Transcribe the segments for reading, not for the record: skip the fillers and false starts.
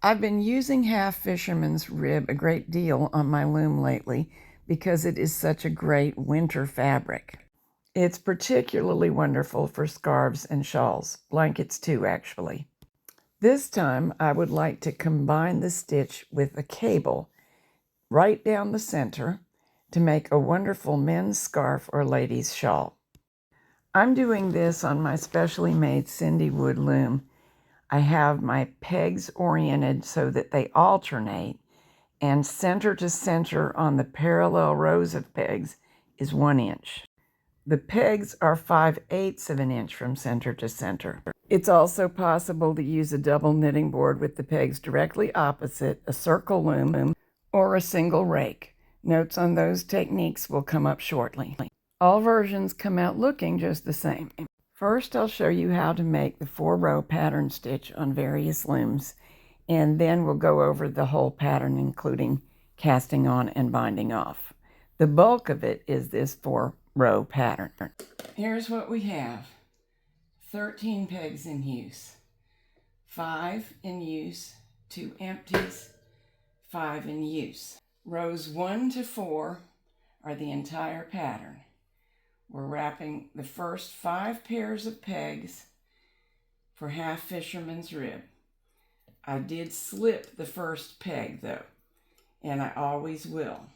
I've been using half fisherman's rib a great deal on my loom lately because it is such a great winter fabric. It's particularly wonderful for scarves and shawls, blankets too, actually. This time I would like to combine the stitch with a cable right down the center to make a wonderful men's scarf or ladies' shawl. I'm doing this on my specially made Cindy wood loom. I have my pegs oriented so that they alternate, and center to center on the parallel rows of pegs is 1 inch. The pegs are 5/8 of an inch from center to center. It's also possible to use a double knitting board with the pegs directly opposite, a circle loom, or a single rake. Notes on those techniques will come up shortly. All versions come out looking just the same. First, I'll show you how to make the 4-row pattern stitch on various looms, and then we'll go over the whole pattern, including casting on and binding off. The bulk of it is this 4-row pattern. Here's what we have. 13 pegs in use, 5 in use, 2 empties, 5 in use. Rows 1 to 4 are the entire pattern. We're wrapping the first 5 pairs of pegs for half fisherman's rib. I did slip the first peg though, and I always will.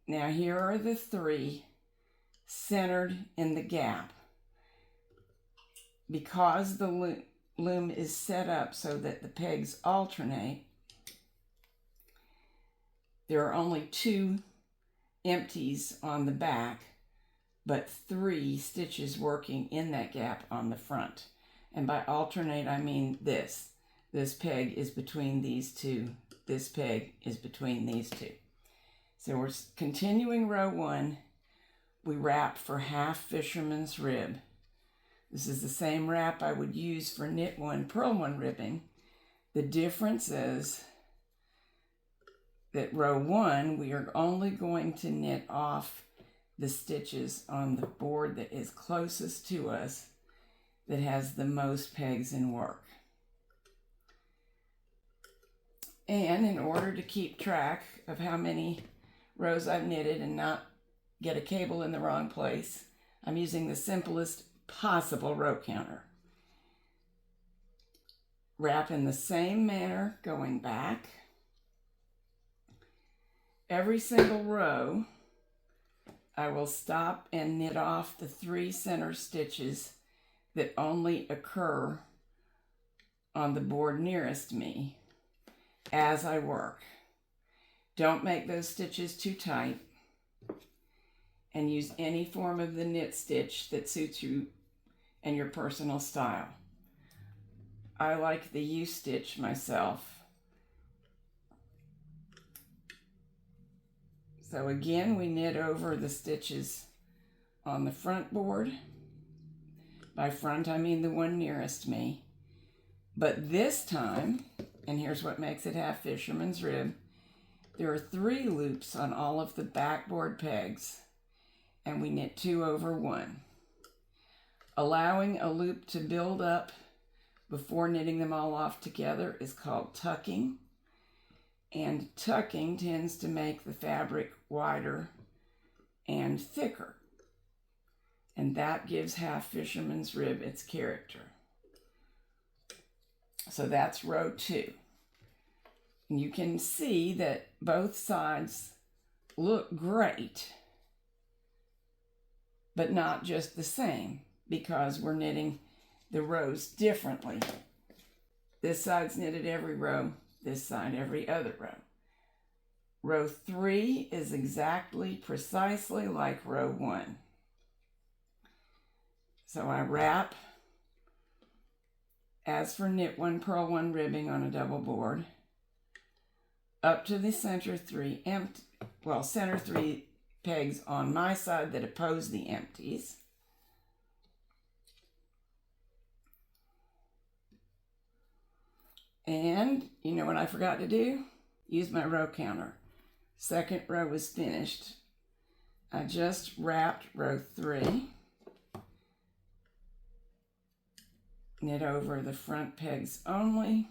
Now here are the 3 centered in the gap. Because the loom is set up so that the pegs alternate, there are only 2 empties on the back, but 3 stitches working in that gap on the front. And by alternate, I mean this. This peg is between these 2. This peg is between these 2. So we're continuing row 1. We wrap for half fisherman's rib. This is the same wrap I would use for knit 1, purl 1 ribbing. The difference is that row 1, we are only going to knit off the stitches on the board that is closest to us, that has the most pegs in work. And in order to keep track of how many rows I've knitted and not get a cable in the wrong place, I'm using the simplest possible row counter. Wrap in the same manner going back. Every single row, I will stop and knit off the 3 center stitches that only occur on the board nearest me as I work. Don't make those stitches too tight, and use any form of the knit stitch that suits you and your personal style. I like the U-stitch myself. So again, we knit over the stitches on the front board. By front, I mean the one nearest me. But this time, and here's what makes it half fisherman's rib, there are 3 loops on all of the backboard pegs, and we knit 2 over 1. Allowing a loop to build up before knitting them all off together is called tucking, and tucking tends to make the fabric wider and thicker, and that gives half fisherman's rib its character. So that's row 2. And you can see that both sides look great, but not just the same, because we're knitting the rows differently. This side's knitted every row, this side every other row. Row 3 is precisely like row 1. So I wrap, as for knit 1, purl 1 ribbing on a double board, up to the center 3 center 3 pegs on my side that oppose the empties. And you know what I forgot to do? Use my row counter. Second row is finished. I just wrapped row 3. knit over the front pegs only.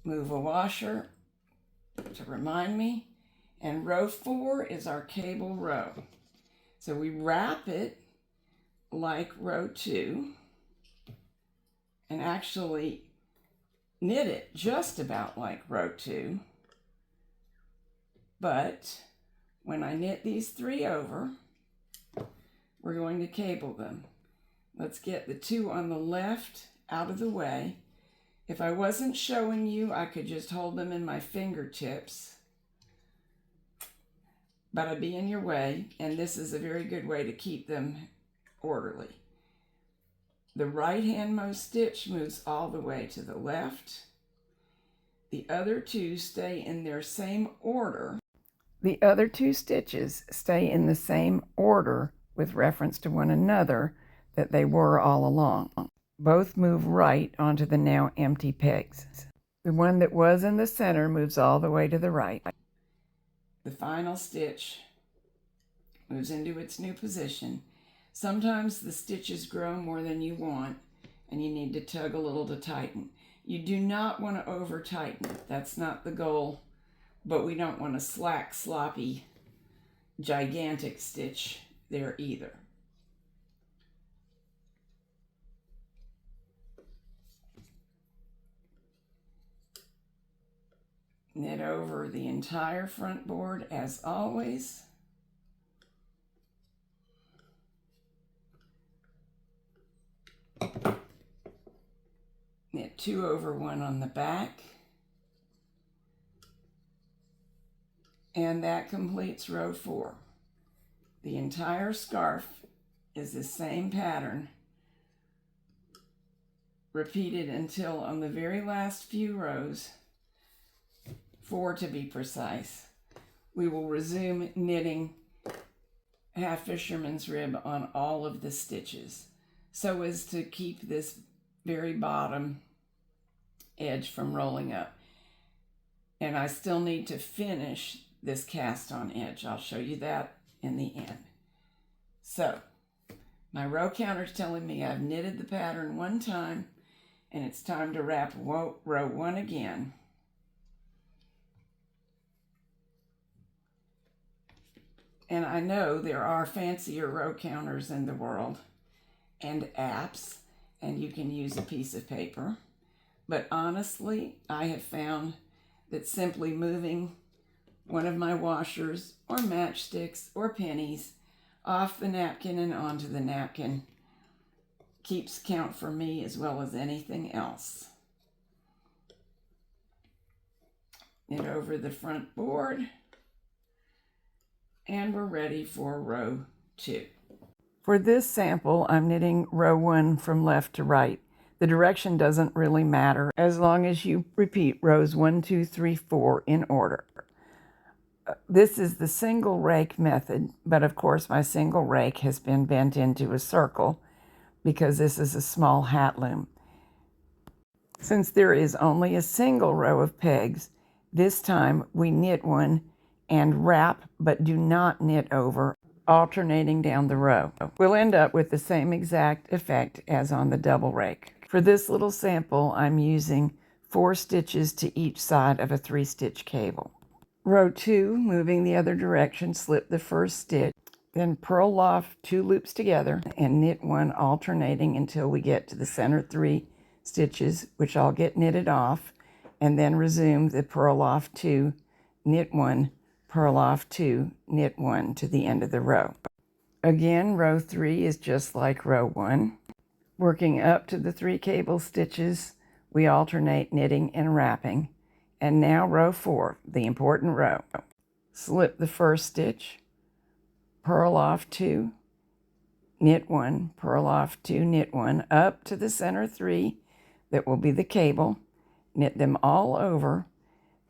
Move a washer to remind me. And row 4 is our cable row. So we wrap it like row 2 and actually knit it just about like row 2. But when I knit these 3 over, we're going to cable them. Let's get the 2 on the left out of the way. If I wasn't showing you, I could just hold them in my fingertips, but I'd be in your way, and this is a very good way to keep them orderly. The right-handmost stitch moves all the way to the left. The other 2 stay in their same order. The other 2 stitches stay in the same order with reference to one another that they were all along. Both move right onto the now empty pegs. The one that was in the center moves all the way to the right. The final stitch moves into its new position. Sometimes the stitches grow more than you want, and you need to tug a little to tighten. You do not want to over tighten it. That's not the goal, but we don't want a slack, sloppy, gigantic stitch there either. Knit over the entire front board as always. Knit 2 over 1 on the back. And that completes row 4. The entire scarf is the same pattern, repeated until on the very last few rows, 4 to be precise, we will resume knitting half fisherman's rib on all of the stitches so as to keep this very bottom edge from rolling up. And I still need to finish this cast on edge. I'll show you that in the end. So my row counter is telling me I've knitted the pattern 1 time, and it's time to wrap row 1 again. And I know there are fancier row counters in the world and apps, and you can use a piece of paper. But honestly, I have found that simply moving one of my washers or matchsticks or pennies off the napkin and onto the napkin keeps count for me as well as anything else. Knit over the front board, and we're ready for row 2. For this sample, I'm knitting row 1 from left to right. The direction doesn't really matter as long as you repeat rows 1, 2, 3, 4 in order. This is the single rake method, but of course my single rake has been bent into a circle because this is a small hat loom. Since there is only a single row of pegs, this time we knit one and wrap, but do not knit over, alternating down the row. We'll end up with the same exact effect as on the double rake. For this little sample, I'm using 4 stitches to each side of a 3-stitch cable. Row 2, moving the other direction, slip the first stitch, then purl off 2 loops together and knit 1 alternating until we get to the center 3 stitches, which I'll get knitted off, and then resume the purl off 2, knit 1, purl off 2, knit 1 to the end of the row. Again, row 3 is just like row 1. Working up to the 3 cable stitches, we alternate knitting and wrapping. And now row 4, the important row. Slip the first stitch, purl off 2, knit 1, purl off 2, knit 1, up to the center 3 that will be the cable, knit them all over,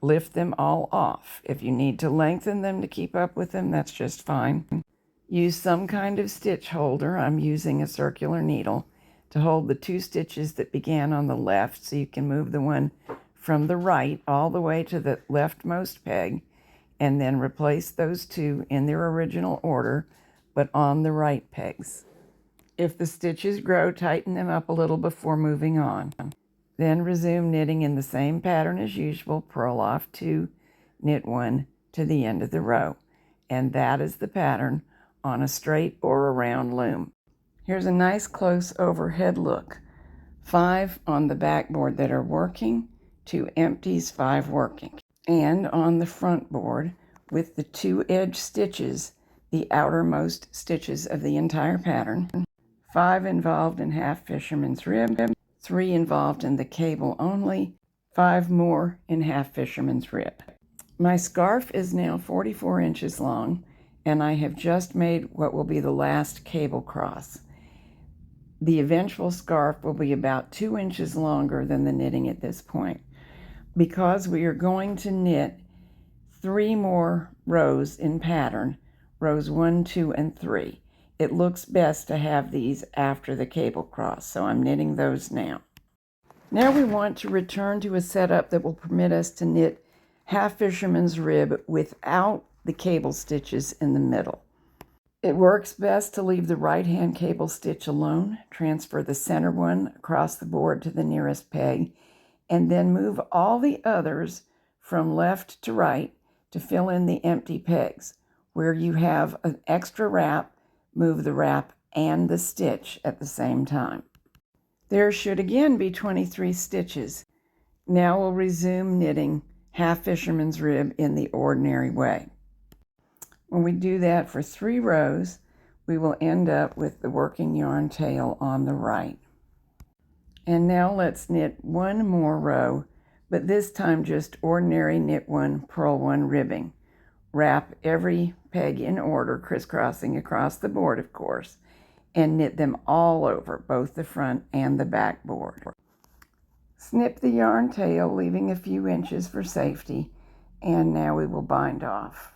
lift them all off. If you need to lengthen them to keep up with them, that's just fine. Use some kind of stitch holder. I'm using a circular needle to hold the 2 stitches that began on the left, so you can move the one from the right all the way to the leftmost peg and then replace those two in their original order, but on the right pegs. If the stitches grow, tighten them up a little before moving on. Then resume knitting in the same pattern as usual, purl off 2, knit 1 to the end of the row. And that is the pattern on a straight or a round loom. Here's a nice close overhead look. 5 on the backboard that are working, 2 empties, 5 working. And on the front board, with the 2 edge stitches, the outermost stitches of the entire pattern, 5 involved in half fisherman's rib, 3 involved in the cable only, 5 more in half fisherman's rib. My scarf is now 44 inches long, and I have just made what will be the last cable cross. The eventual scarf will be about 2 inches longer than the knitting at this point, because we are going to knit 3 more rows in pattern, rows 1, 2, and 3. It looks best to have these after the cable cross, so I'm knitting those now. Now we want to return to a setup that will permit us to knit half fisherman's rib without the cable stitches in the middle. It works best to leave the right hand cable stitch alone, transfer the center one across the board to the nearest peg, and then move all the others from left to right to fill in the empty pegs. Where you have an extra wrap, move the wrap and the stitch at the same time. There should again be 23 stitches. Now we'll resume knitting half fisherman's rib in the ordinary way. When we do that for 3 rows, we will end up with the working yarn tail on the right. And now let's knit 1 more row, but this time just ordinary knit 1, purl 1 ribbing. Wrap every peg in order, crisscrossing across the board, of course, and knit them all over, both the front and the back board. Snip the yarn tail, leaving a few inches for safety, and now we will bind off.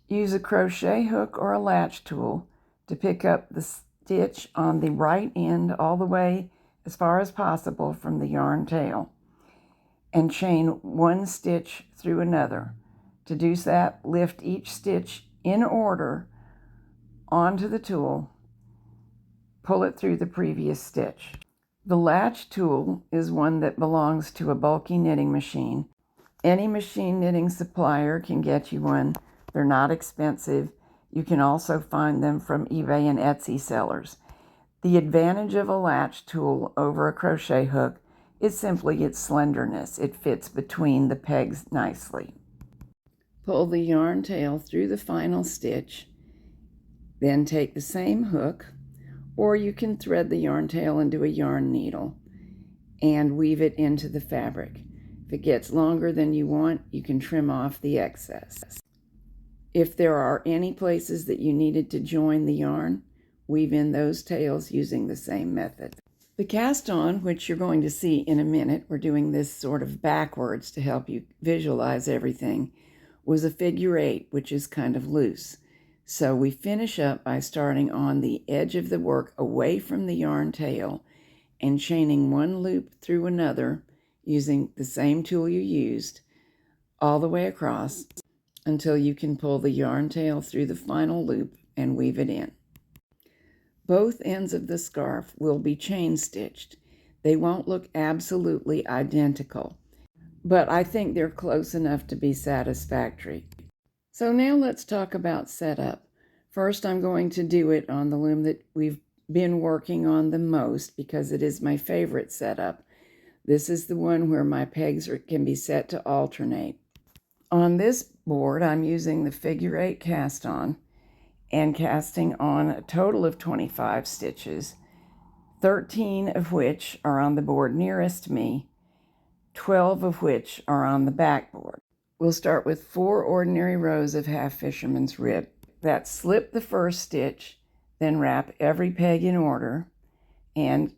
Use a crochet hook or a latch tool to pick up the stitch on the right end all the way as far as possible from the yarn tail, and chain 1 stitch through another. To do that, lift each stitch in order onto the tool, pull it through the previous stitch. The latch tool is one that belongs to a bulky knitting machine. Any machine knitting supplier can get you one. They're not expensive. You can also find them from eBay and Etsy sellers. The advantage of a latch tool over a crochet hook is simply its slenderness. It fits between the pegs nicely. Pull the yarn tail through the final stitch, then take the same hook, or you can thread the yarn tail into a yarn needle and weave it into the fabric. If it gets longer than you want, you can trim off the excess. If there are any places that you needed to join the yarn, weave in those tails using the same method. The cast on, which you're going to see in a minute, we're doing this sort of backwards to help you visualize everything, was a figure 8, which is kind of loose. So we finish up by starting on the edge of the work away from the yarn tail and chaining 1 loop through another using the same tool you used all the way across until you can pull the yarn tail through the final loop and weave it in. Both ends of the scarf will be chain stitched. They won't look absolutely identical, but I think they're close enough to be satisfactory. So now let's talk about setup. First, I'm going to do it on the loom that we've been working on the most because it is my favorite setup. This is the one where my pegs can be set to alternate. On this board, I'm using the figure 8 cast on and casting on a total of 25 stitches, 13 of which are on the board nearest me, 12 of which are on the backboard. We'll start with 4 ordinary rows of half fisherman's rib. That's slip the first stitch, then wrap every peg in order, and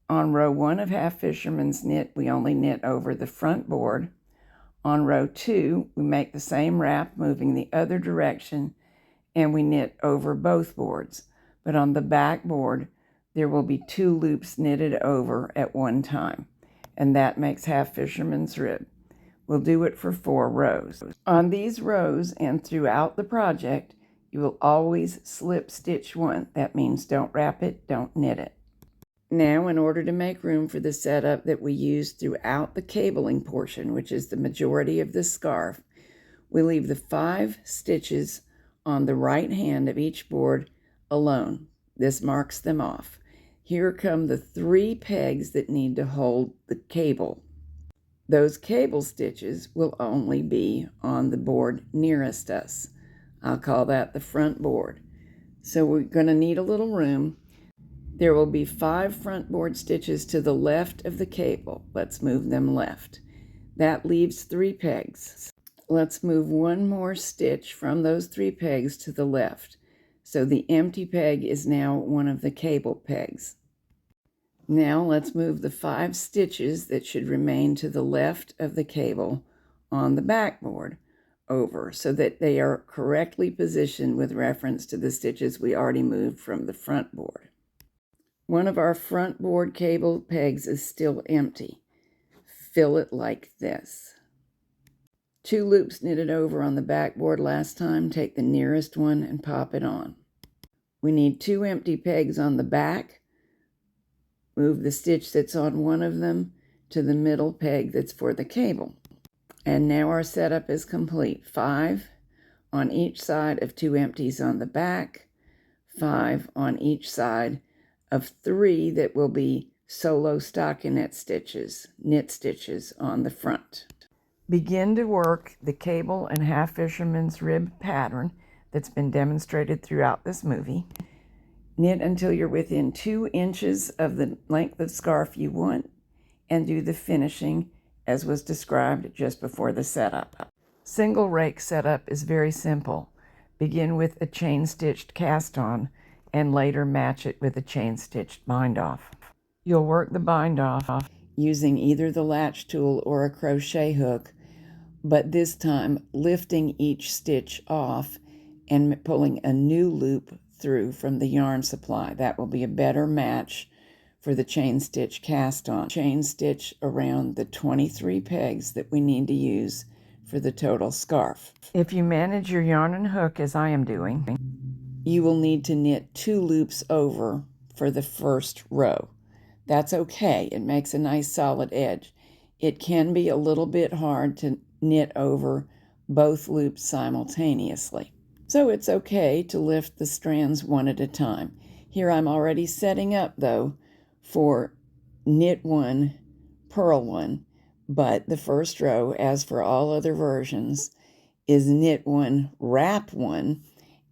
on row 1 of half fisherman's knit, we only knit over the front board. On row 2, we make the same wrap, moving the other direction, and we knit over both boards. But on the back board, there will be 2 loops knitted over at one time, and that makes half fisherman's rib. We'll do it for 4 rows. On these rows and throughout the project, you will always slip stitch 1. That means don't wrap it, don't knit it. Now, in order to make room for the setup that we use throughout the cabling portion, which is the majority of the scarf, we leave the 5 stitches on the right hand of each board alone. This marks them off. Here come the 3 pegs that need to hold the cable. Those cable stitches will only be on the board nearest us. I'll call that the front board. So we're going to need a little room. There will be 5 front board stitches to the left of the cable. Let's move them left. That leaves 3 pegs. Let's move 1 more stitch from those 3 pegs to the left. So the empty peg is now one of the cable pegs. Now let's move the 5 stitches that should remain to the left of the cable on the backboard over so that they are correctly positioned with reference to the stitches we already moved from the front board. One of our front board cable pegs is still empty. Fill it like this. 2 loops knitted over on the backboard last time. Take the nearest one and pop it on. We need 2 empty pegs on the back. Move the stitch that's on one of them to the middle peg that's for the cable. And now our setup is complete. 5 on each side of 2 empties on the back, 5 on each side of 3 that will be solo stockinette stitches, knit stitches on the front. Begin to work the cable and half fisherman's rib pattern that's been demonstrated throughout this movie. Knit until you're within 2 inches of the length of scarf you want, and do the finishing as was described just before the setup. Single rake setup is very simple. Begin with a chain stitched cast on and later match it with a chain stitched bind off. You'll work the bind off using either the latch tool or a crochet hook, but this time lifting each stitch off and pulling a new loop through from the yarn supply. That will be a better match for the chain stitch cast on. Chain stitch around the 23 pegs that we need to use for the total scarf. If you manage your yarn and hook as I am doing, you will need to knit 2 loops over for the first row. That's okay. It makes a nice solid edge. It can be a little bit hard to knit over both loops simultaneously. So it's okay to lift the strands one at a time. Here I'm already setting up, though, for knit 1, purl 1, but the first row, as for all other versions, is knit 1, wrap 1,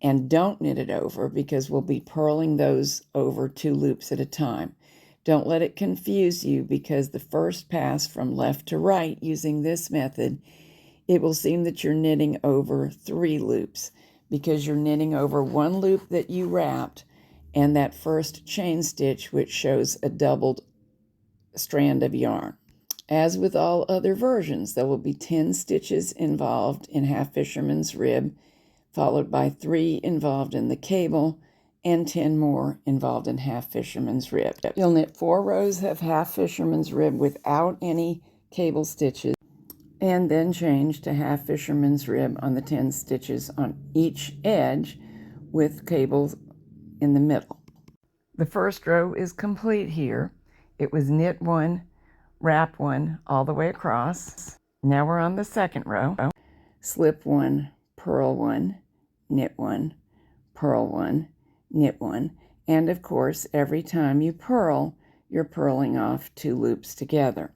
and don't knit it over because we'll be purling those over 2 loops at a time. Don't let it confuse you because the first pass from left to right using this method, it will seem that you're knitting over 3 loops because you're knitting over 1 loop that you wrapped and that first chain stitch which shows a doubled strand of yarn. As with all other versions, there will be 10 stitches involved in half fisherman's rib, followed by 3 involved in the cable, and 10 more involved in half fisherman's rib. You'll knit 4 rows of half fisherman's rib without any cable stitches, and then change to half fisherman's rib on the 10 stitches on each edge with cables in the middle. The first row is complete here. It was knit 1, wrap 1 all the way across. Now we're on the second row. Slip 1, purl 1, knit 1, purl 1, knit 1, and of course every time you purl, you're purling off 2 loops together.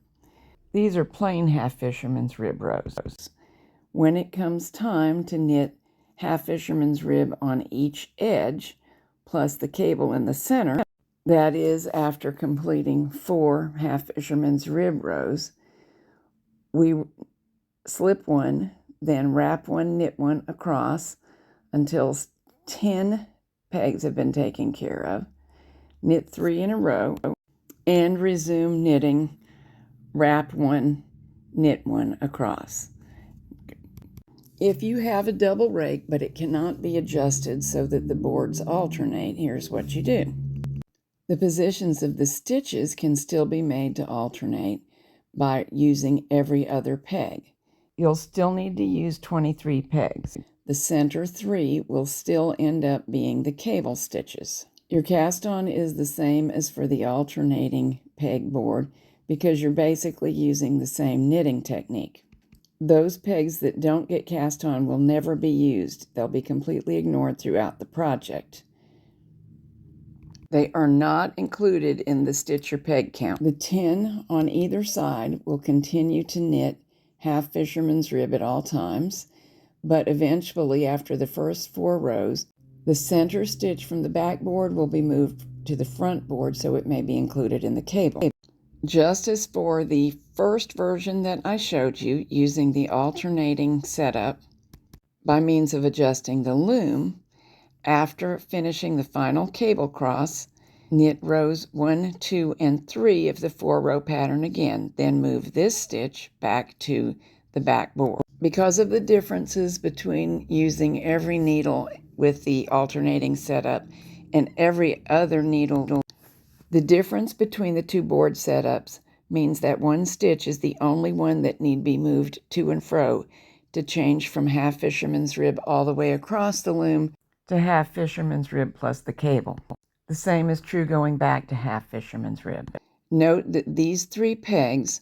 These are plain half fisherman's rib rows. When it comes time to knit half fisherman's rib on each edge, plus the cable in the center, that is after completing 4 half fisherman's rib rows, we slip 1, then wrap 1, knit 1 across until 10 pegs have been taken care of, knit 3 in a row, and resume knitting, wrap 1, knit 1 across. If you have a double rake, but it cannot be adjusted so that the boards alternate, here's what you do. The positions of the stitches can still be made to alternate by using every other peg. You'll still need to use 23 pegs. The center 3 will still end up being the cable stitches. Your cast on is the same as for the alternating peg board because you're basically using the same knitting technique. Those pegs that don't get cast on will never be used. They'll be completely ignored throughout the project. They are not included in the stitch your peg count. The 10 on either side will continue to knit half fisherman's rib at all times, but eventually after the first 4 rows, the center stitch from the back board will be moved to the front board so it may be included in the cable. Just as for the first version that I showed you using the alternating setup by means of adjusting the loom, after finishing the final cable cross, knit rows 1, 2, and 3 of the 4-row pattern again, then move this stitch back to the back board. Because of the differences between using every needle with the alternating setup and every other needle, the difference between the 2 board setups means that one stitch is the only one that need be moved to and fro to change from half fisherman's rib all the way across the loom to half fisherman's rib plus the cable. The same is true going back to half fisherman's rib. Note that these 3 pegs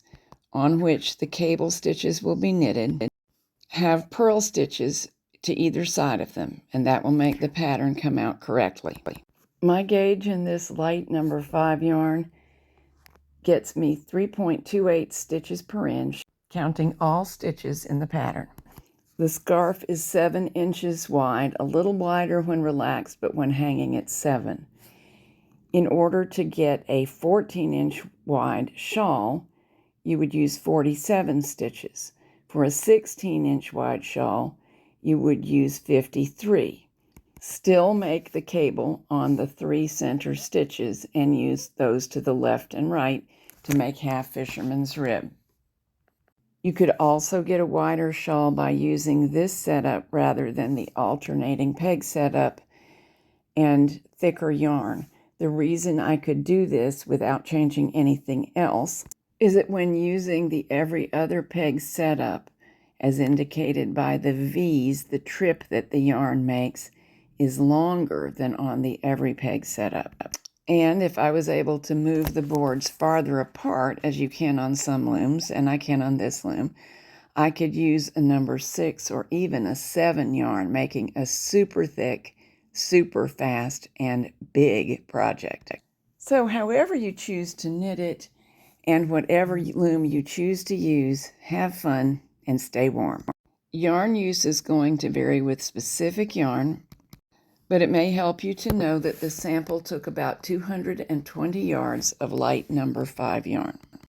on which the cable stitches will be knitted have purl stitches to either side of them, and that will make the pattern come out correctly. My gauge in this light number 5 yarn gets me 3.28 stitches per inch, counting all stitches in the pattern. The scarf is 7 inches wide, a little wider when relaxed, but when hanging it's 7. In order to get a 14-inch wide shawl, you would use 47 stitches. For a 16-inch wide shawl, you would use 53. Still make the cable on the 3 center stitches and use those to the left and right to make half fisherman's rib. You could also get a wider shawl by using this setup rather than the alternating peg setup and thicker yarn. The reason I could do this without changing anything else is that when using the every other peg setup, as indicated by the V's, the trip that the yarn makes is longer than on the every peg setup. And if I was able to move the boards farther apart, as you can on some looms, and I can on this loom, I could use a number 6 or even a 7 yarn, making a super thick, super fast, and big project. So however you choose to knit it, and whatever loom you choose to use, have fun and stay warm. Yarn use is going to vary with specific yarn, but it may help you to know that the sample took about 220 yards of light number 5 yarn.